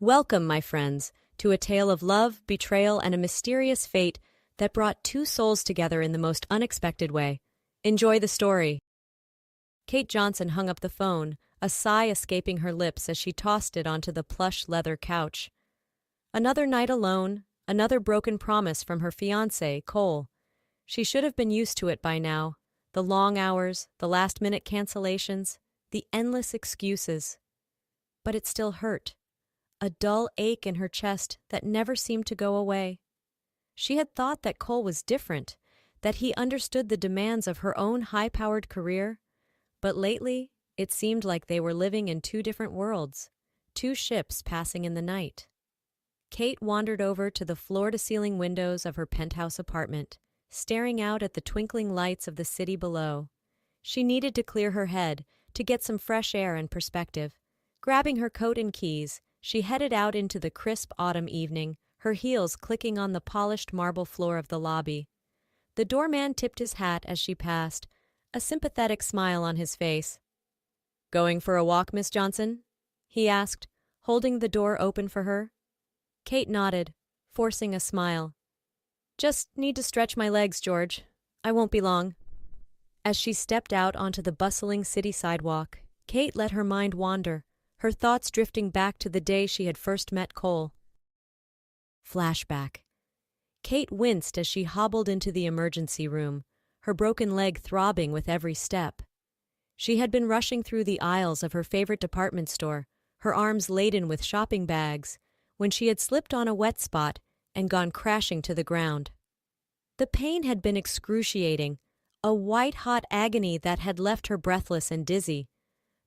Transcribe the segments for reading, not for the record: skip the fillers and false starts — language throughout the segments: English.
Welcome, my friends, to a tale of love, betrayal, and a mysterious fate that brought two souls together in the most unexpected way. Enjoy the story. Kate Johnson hung up the phone, a sigh escaping her lips as she tossed it onto the plush leather couch. Another night alone, another broken promise from her fiancé, Cole. She should have been used to it by now. The long hours, the last-minute cancellations, the endless excuses. But it still hurt. A dull ache in her chest that never seemed to go away. She had thought that Cole was different, that he understood the demands of her own high-powered career, but lately it seemed like they were living in two different worlds, two ships passing in the night. Kate wandered over to the floor-to-ceiling windows of her penthouse apartment, staring out at the twinkling lights of the city below. She needed to clear her head, to get some fresh air and perspective. Grabbing her coat and keys, she headed out into the crisp autumn evening, her heels clicking on the polished marble floor of the lobby. The doorman tipped his hat as she passed, a sympathetic smile on his face. "Going for a walk, Miss Johnson?" he asked, holding the door open for her. Kate nodded, forcing a smile. "Just need to stretch my legs, George. I won't be long." As she stepped out onto the bustling city sidewalk, Kate let her mind wander, her thoughts drifting back to the day she had first met Cole. Flashback. Kate winced as she hobbled into the emergency room, her broken leg throbbing with every step. She had been rushing through the aisles of her favorite department store, her arms laden with shopping bags, when she had slipped on a wet spot and gone crashing to the ground. The pain had been excruciating, a white-hot agony that had left her breathless and dizzy.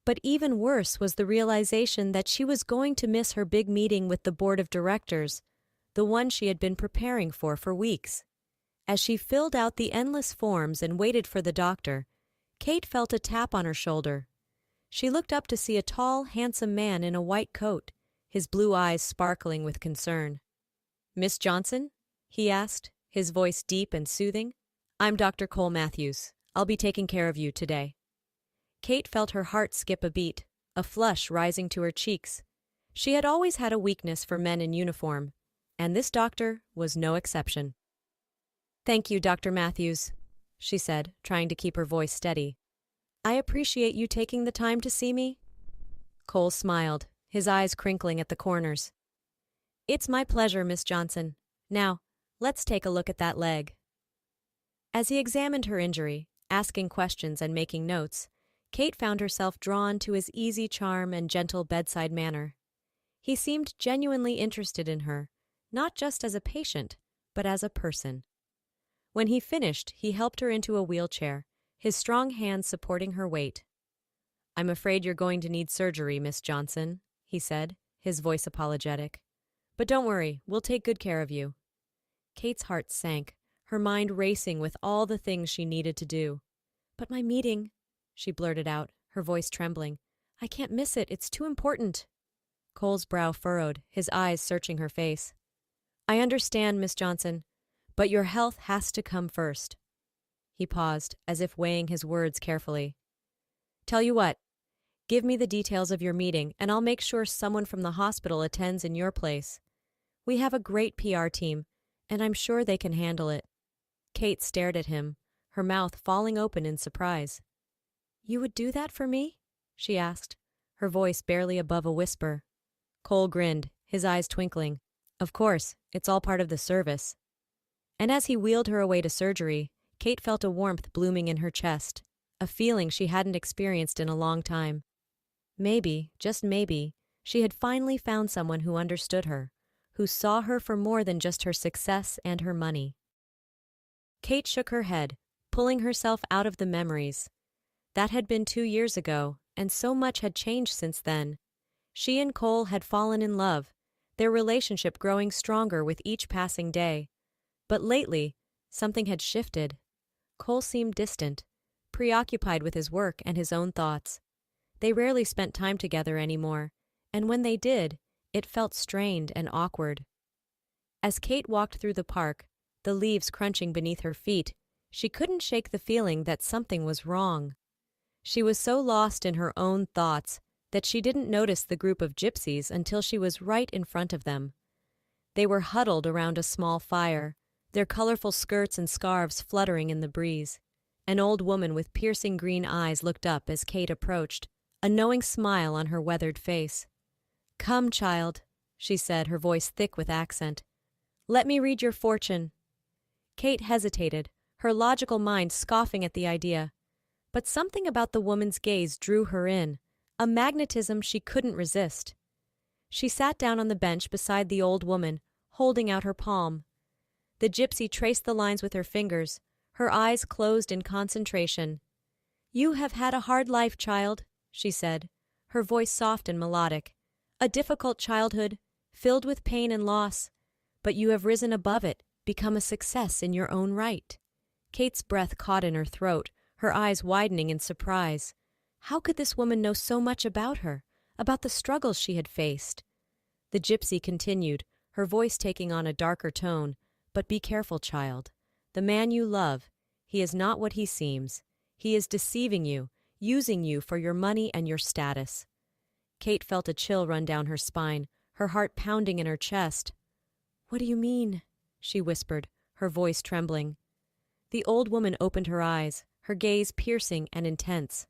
But even worse was the realization that she was going to miss her big meeting with the board of directors, the one she had been preparing for weeks. As she filled out the endless forms and waited for the doctor, Kate felt a tap on her shoulder. She looked up to see a tall, handsome man in a white coat, his blue eyes sparkling with concern. "Miss Johnson?" he asked, his voice deep and soothing. "I'm Dr. Cole Matthews. I'll be taking care of you today." Kate felt her heart skip a beat, a flush rising to her cheeks. She had always had a weakness for men in uniform, and this doctor was no exception. "Thank you, Dr. Matthews," she said, trying to keep her voice steady. "I appreciate you taking the time to see me." Cole smiled, his eyes crinkling at the corners. "It's my pleasure, Miss Johnson. Now, let's take a look at that leg." As he examined her injury, asking questions and making notes, Kate found herself drawn to his easy charm and gentle bedside manner. He seemed genuinely interested in her, not just as a patient, but as a person. When he finished, he helped her into a wheelchair, his strong hands supporting her weight. "I'm afraid you're going to need surgery, Miss Johnson," he said, his voice apologetic. "But don't worry, we'll take good care of you." Kate's heart sank, her mind racing with all the things she needed to do. "But my meeting," she blurted out, her voice trembling. "I can't miss it, it's too important." Cole's brow furrowed, his eyes searching her face. "I understand, Miss Johnson, but your health has to come first." He paused, as if weighing his words carefully. "Tell you what, give me the details of your meeting, and I'll make sure someone from the hospital attends in your place. We have a great PR team, and I'm sure they can handle it." Kate stared at him, her mouth falling open in surprise. "You would do that for me?" she asked, her voice barely above a whisper. Cole grinned, his eyes twinkling. "Of course, it's all part of the service." And as he wheeled her away to surgery, Kate felt a warmth blooming in her chest, a feeling she hadn't experienced in a long time. Maybe, just maybe, she had finally found someone who understood her, who saw her for more than just her success and her money. Kate shook her head, pulling herself out of the memories. That had been 2 years ago, and so much had changed since then. She and Cole had fallen in love, their relationship growing stronger with each passing day. But lately, something had shifted. Cole seemed distant, preoccupied with his work and his own thoughts. They rarely spent time together anymore, and when they did, it felt strained and awkward. As Kate walked through the park, the leaves crunching beneath her feet, she couldn't shake the feeling that something was wrong. She was so lost in her own thoughts, that she didn't notice the group of gypsies until she was right in front of them. They were huddled around a small fire, their colorful skirts and scarves fluttering in the breeze. An old woman with piercing green eyes looked up as Kate approached, a knowing smile on her weathered face. "Come, child," she said, her voice thick with accent. "Let me read your fortune." Kate hesitated, her logical mind scoffing at the idea. But something about the woman's gaze drew her in, a magnetism she couldn't resist. She sat down on the bench beside the old woman, holding out her palm. The gypsy traced the lines with her fingers, her eyes closed in concentration. "You have had a hard life, child," she said, her voice soft and melodic. "A difficult childhood, filled with pain and loss. But you have risen above it, become a success in your own right." Kate's breath caught in her throat, her eyes widening in surprise. How could this woman know so much about her, about the struggles she had faced? The gypsy continued, her voice taking on a darker tone. "But be careful, child. The man you love, he is not what he seems. He is deceiving you, using you for your money and your status." Kate felt a chill run down her spine, her heart pounding in her chest. "What do you mean?" she whispered, her voice trembling. The old woman opened her eyes, her gaze piercing and intense.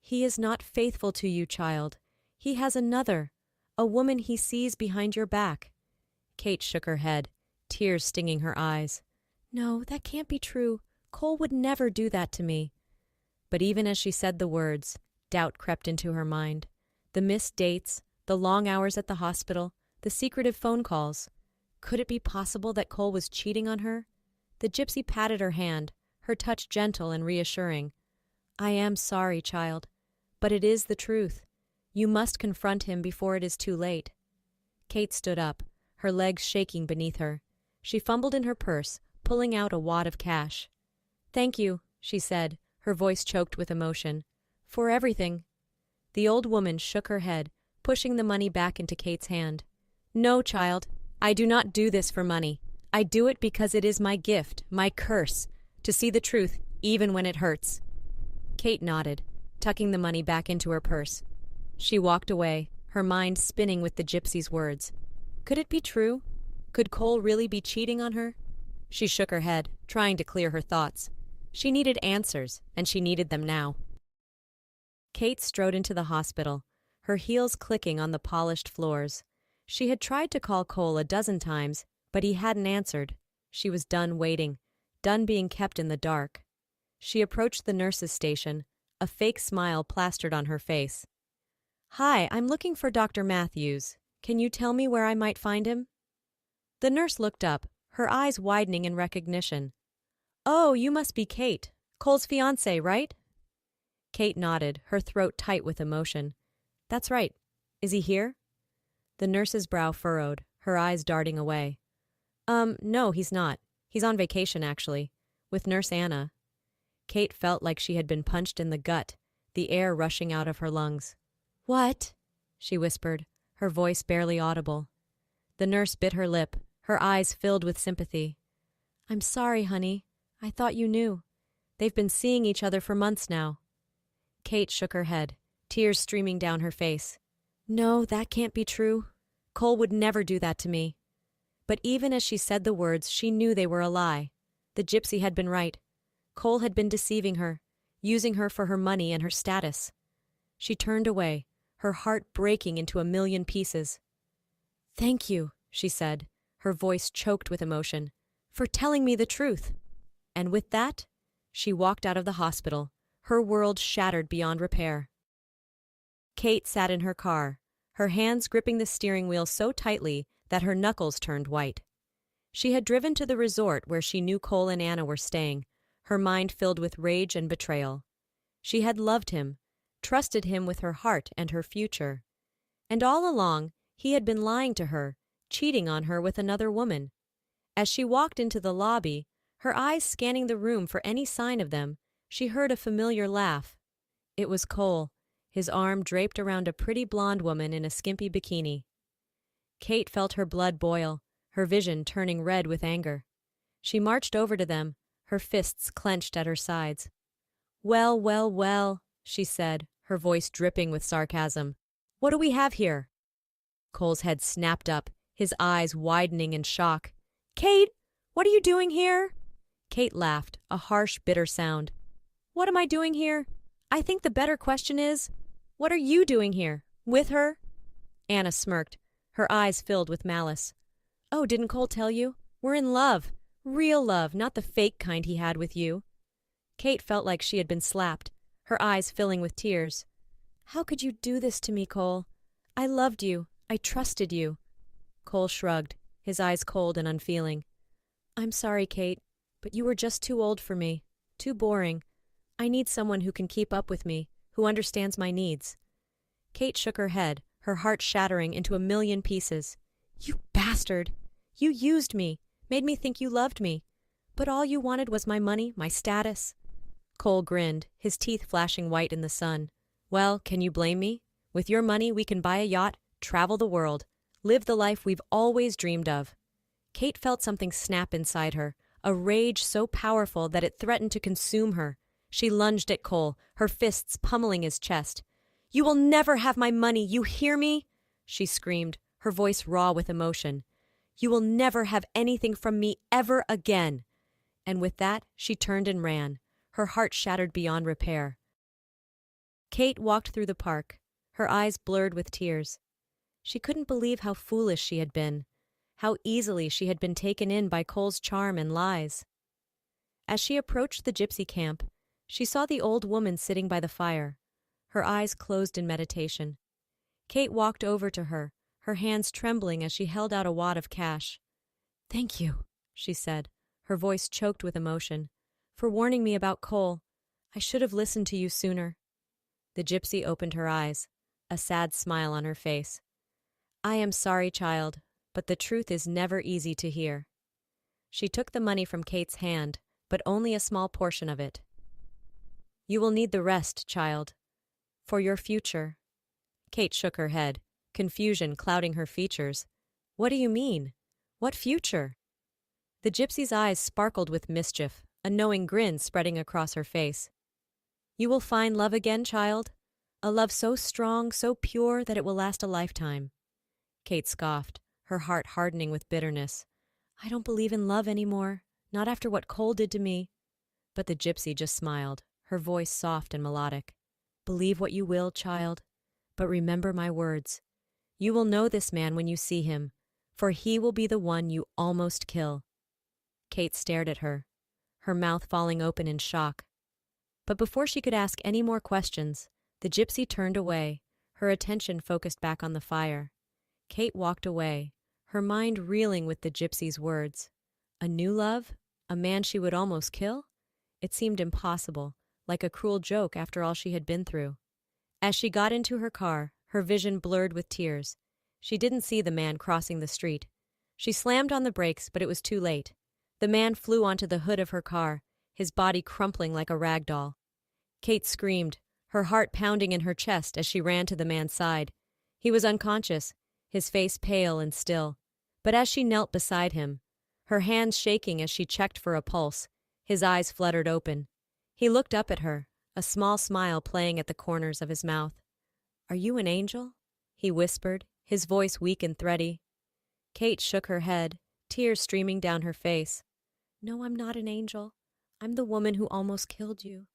"He is not faithful to you, child. He has another, a woman he sees behind your back." Kate shook her head, tears stinging her eyes. "No, that can't be true. Cole would never do that to me." But even as she said the words, doubt crept into her mind. The missed dates, the long hours at the hospital, the secretive phone calls. Could it be possible that Cole was cheating on her? The gypsy patted her hand, her touch gentle and reassuring. "I am sorry, child, but it is the truth. You must confront him before it is too late." Kate stood up, her legs shaking beneath her. She fumbled in her purse, pulling out a wad of cash. "Thank you," she said, her voice choked with emotion. "For everything." The old woman shook her head, pushing the money back into Kate's hand. "No, child, I do not do this for money. I do it because it is my gift, my curse, to see the truth even when it hurts." Kate nodded, tucking the money back into her purse. She walked away, her mind spinning with the gypsy's words. Could it be true? Could Cole really be cheating on her? She shook her head, trying to clear her thoughts. She needed answers, and she needed them now. Kate strode into the hospital, her heels clicking on the polished floors. She had tried to call Cole a dozen times, but he hadn't answered. She was done waiting, done being kept in the dark. She approached the nurse's station, a fake smile plastered on her face. "Hi, I'm looking for Dr. Matthews. Can you tell me where I might find him?" The nurse looked up, her eyes widening in recognition. "Oh, you must be Kate, Cole's fiancé, right?" Kate nodded, her throat tight with emotion. "That's right. Is he here?" The nurse's brow furrowed, her eyes darting away. No, he's not. He's on vacation, actually, with Nurse Anna." Kate felt like she had been punched in the gut, the air rushing out of her lungs. "What?" she whispered, her voice barely audible. The nurse bit her lip, her eyes filled with sympathy. "I'm sorry, honey. I thought you knew. They've been seeing each other for months now." Kate shook her head, tears streaming down her face. "No, that can't be true. Cole would never do that to me." But even as she said the words, she knew they were a lie. The gypsy had been right. Cole had been deceiving her, using her for her money and her status. She turned away, her heart breaking into a million pieces. "Thank you," she said, her voice choked with emotion, "for telling me the truth." And with that, she walked out of the hospital, her world shattered beyond repair. Kate sat in her car, her hands gripping the steering wheel so tightly that her knuckles turned white. She had driven to the resort where she knew Cole and Anna were staying, her mind filled with rage and betrayal. She had loved him, trusted him with her heart and her future. And all along, he had been lying to her, cheating on her with another woman. As she walked into the lobby, her eyes scanning the room for any sign of them, she heard a familiar laugh. It was Cole, his arm draped around a pretty blonde woman in a skimpy bikini. Kate felt her blood boil, her vision turning red with anger. She marched over to them, her fists clenched at her sides. "Well, well, well," she said, her voice dripping with sarcasm. What do we have here? Cole's head snapped up, his eyes widening in shock. Kate, what are you doing here? Kate laughed, a harsh, bitter sound. What am I doing here? I think the better question is, what are you doing here? With her? Anna smirked, her eyes filled with malice. Oh, didn't Cole tell you? We're in love. Real love, not the fake kind he had with you. Kate felt like she had been slapped, her eyes filling with tears. How could you do this to me, Cole? I loved you. I trusted you. Cole shrugged, his eyes cold and unfeeling. I'm sorry, Kate, but you were just too old for me. Too boring. I need someone who can keep up with me, who understands my needs. Kate shook her head, her heart shattering into a million pieces. You bastard! You used me, made me think you loved me. But all you wanted was my money, my status. Cole grinned, his teeth flashing white in the sun. Well, can you blame me? With your money, we can buy a yacht, travel the world, live the life we've always dreamed of. Kate felt something snap inside her, a rage so powerful that it threatened to consume her. She lunged at Cole, her fists pummeling his chest. You will never have my money, you hear me? She screamed, her voice raw with emotion. You will never have anything from me ever again. And with that, she turned and ran, her heart shattered beyond repair. Kate walked through the park, her eyes blurred with tears. She couldn't believe how foolish she had been, how easily she had been taken in by Cole's charm and lies. As she approached the gypsy camp, she saw the old woman sitting by the fire, her eyes closed in meditation. Kate walked over to her, her hands trembling as she held out a wad of cash. Thank you, she said, her voice choked with emotion, for warning me about Cole. I should have listened to you sooner. The gypsy opened her eyes, a sad smile on her face. I am sorry, child, but the truth is never easy to hear. She took the money from Kate's hand, but only a small portion of it. You will need the rest, child. For your future. Kate shook her head, confusion clouding her features. What do you mean? What future? The gypsy's eyes sparkled with mischief, a knowing grin spreading across her face. You will find love again, child. A love so strong, so pure that it will last a lifetime. Kate scoffed, her heart hardening with bitterness. I don't believe in love anymore, not after what Cole did to me. But the gypsy just smiled, her voice soft and melodic. Believe what you will, child, but remember my words. You will know this man when you see him, for he will be the one you almost kill. Kate stared at her, her mouth falling open in shock. But before she could ask any more questions, the gypsy turned away, her attention focused back on the fire. Kate walked away, her mind reeling with the gypsy's words. A new love? A man she would almost kill? It seemed impossible, like a cruel joke after all she had been through. As she got into her car, her vision blurred with tears. She didn't see the man crossing the street. She slammed on the brakes, but it was too late. The man flew onto the hood of her car, his body crumpling like a rag doll. Kate screamed, her heart pounding in her chest as she ran to the man's side. He was unconscious, his face pale and still. But as she knelt beside him, her hands shaking as she checked for a pulse, his eyes fluttered open. He looked up at her, a small smile playing at the corners of his mouth. Are you an angel? He whispered, his voice weak and thready. Kate shook her head, tears streaming down her face. No, I'm not an angel. I'm the woman who almost killed you.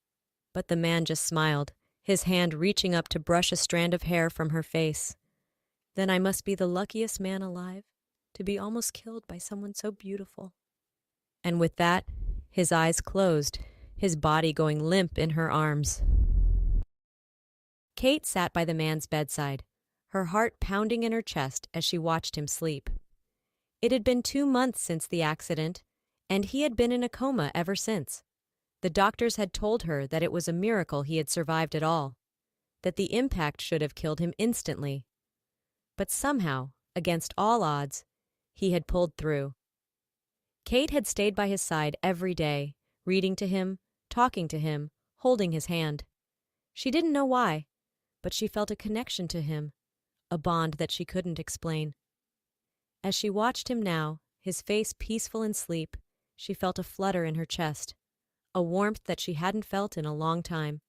But the man just smiled, his hand reaching up to brush a strand of hair from her face. Then I must be the luckiest man alive, to be almost killed by someone so beautiful. And with that, his eyes closed, his body going limp in her arms. Kate sat by the man's bedside, her heart pounding in her chest as she watched him sleep. It had been 2 months since the accident, and he had been in a coma ever since. The doctors had told her that it was a miracle he had survived at all, that the impact should have killed him instantly. But somehow, against all odds, he had pulled through. Kate had stayed by his side every day, reading to him, talking to him, holding his hand. She didn't know why, but she felt a connection to him, a bond that she couldn't explain. As she watched him now, his face peaceful in sleep, she felt a flutter in her chest, a warmth that she hadn't felt in a long time.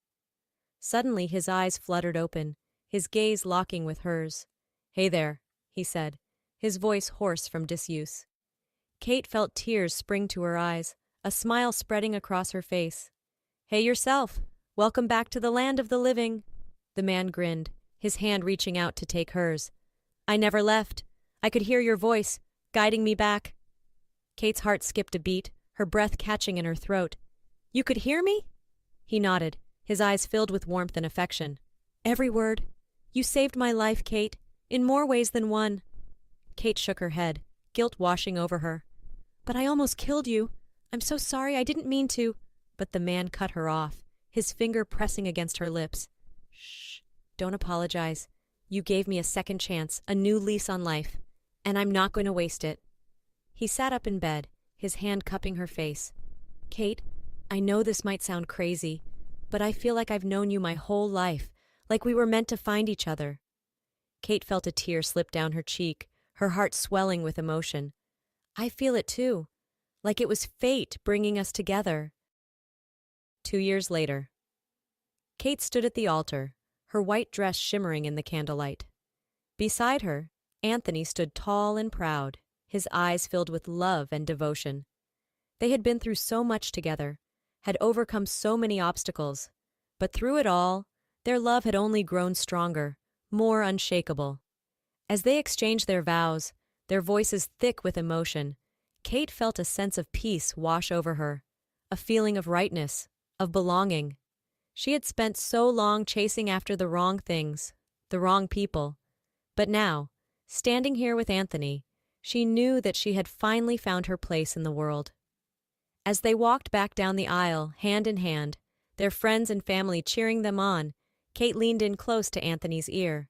Suddenly his eyes fluttered open, his gaze locking with hers. "Hey there," he said, his voice hoarse from disuse. Kate felt tears spring to her eyes, a smile spreading across her face. "Hey yourself. Welcome back to the land of the living." The man grinned, his hand reaching out to take hers. "I never left. I could hear your voice, guiding me back." Kate's heart skipped a beat, her breath catching in her throat. "You could hear me?" He nodded, his eyes filled with warmth and affection. "Every word. You saved my life, Kate, in more ways than one." Kate shook her head, guilt washing over her. "But I almost killed you. I'm so sorry, I didn't mean to." But the man cut her off, his finger pressing against her lips. "Shh, don't apologize. You gave me a second chance, a new lease on life, and I'm not going to waste it." He sat up in bed, his hand cupping her face. "Kate, I know this might sound crazy, but I feel like I've known you my whole life, like we were meant to find each other." Kate felt a tear slip down her cheek, her heart swelling with emotion. "I feel it too, like it was fate bringing us together." 2 years later. Kate stood at the altar, her white dress shimmering in the candlelight. Beside her, Anthony stood tall and proud, his eyes filled with love and devotion. They had been through so much together, had overcome so many obstacles, but through it all, their love had only grown stronger, more unshakable. As they exchanged their vows, their voices thick with emotion, Kate felt a sense of peace wash over her, a feeling of rightness, of belonging. She had spent so long chasing after the wrong things, the wrong people. But now, standing here with Anthony, she knew that she had finally found her place in the world. As they walked back down the aisle, hand in hand, their friends and family cheering them on, Kate leaned in close to Anthony's ear.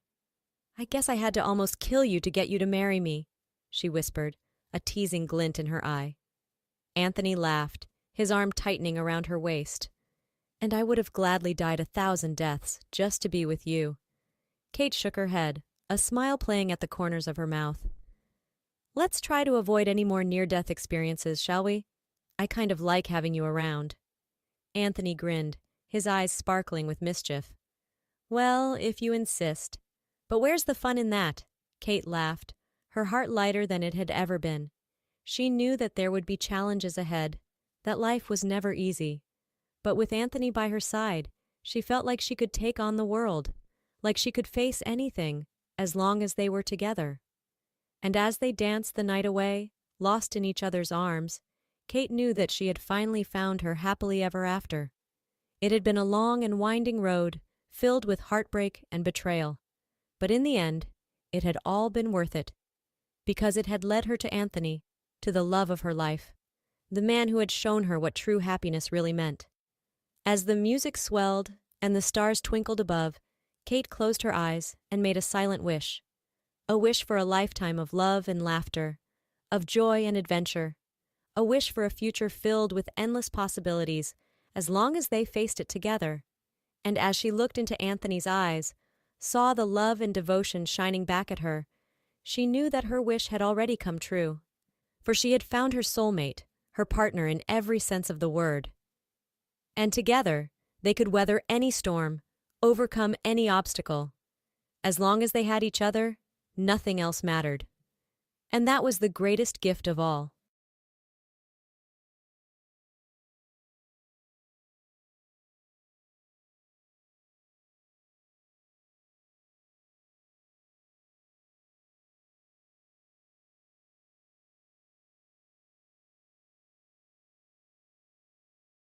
"I guess I had to almost kill you to get you to marry me," she whispered, a teasing glint in her eye. Anthony laughed, his arm tightening around her waist. "And I would have gladly died 1,000 deaths just to be with you." Kate shook her head, a smile playing at the corners of her mouth. "Let's try to avoid any more near-death experiences, shall we? I kind of like having you around." Anthony grinned, his eyes sparkling with mischief. "Well, if you insist. But where's the fun in that?" Kate laughed, her heart lighter than it had ever been. She knew that there would be challenges ahead, that life was never easy. But with Anthony by her side, she felt like she could take on the world, like she could face anything, as long as they were together. And as they danced the night away, lost in each other's arms, Kate knew that she had finally found her happily ever after. It had been a long and winding road, filled with heartbreak and betrayal. But in the end, it had all been worth it, because it had led her to Anthony, to the love of her life, the man who had shown her what true happiness really meant. As the music swelled and the stars twinkled above, Kate closed her eyes and made a silent wish. A wish for a lifetime of love and laughter, of joy and adventure. A wish for a future filled with endless possibilities, as long as they faced it together. And as she looked into Anthony's eyes, saw the love and devotion shining back at her, she knew that her wish had already come true. For she had found her soulmate, her partner in every sense of the word. And together, they could weather any storm, overcome any obstacle. As long as they had each other, nothing else mattered. And that was the greatest gift of all.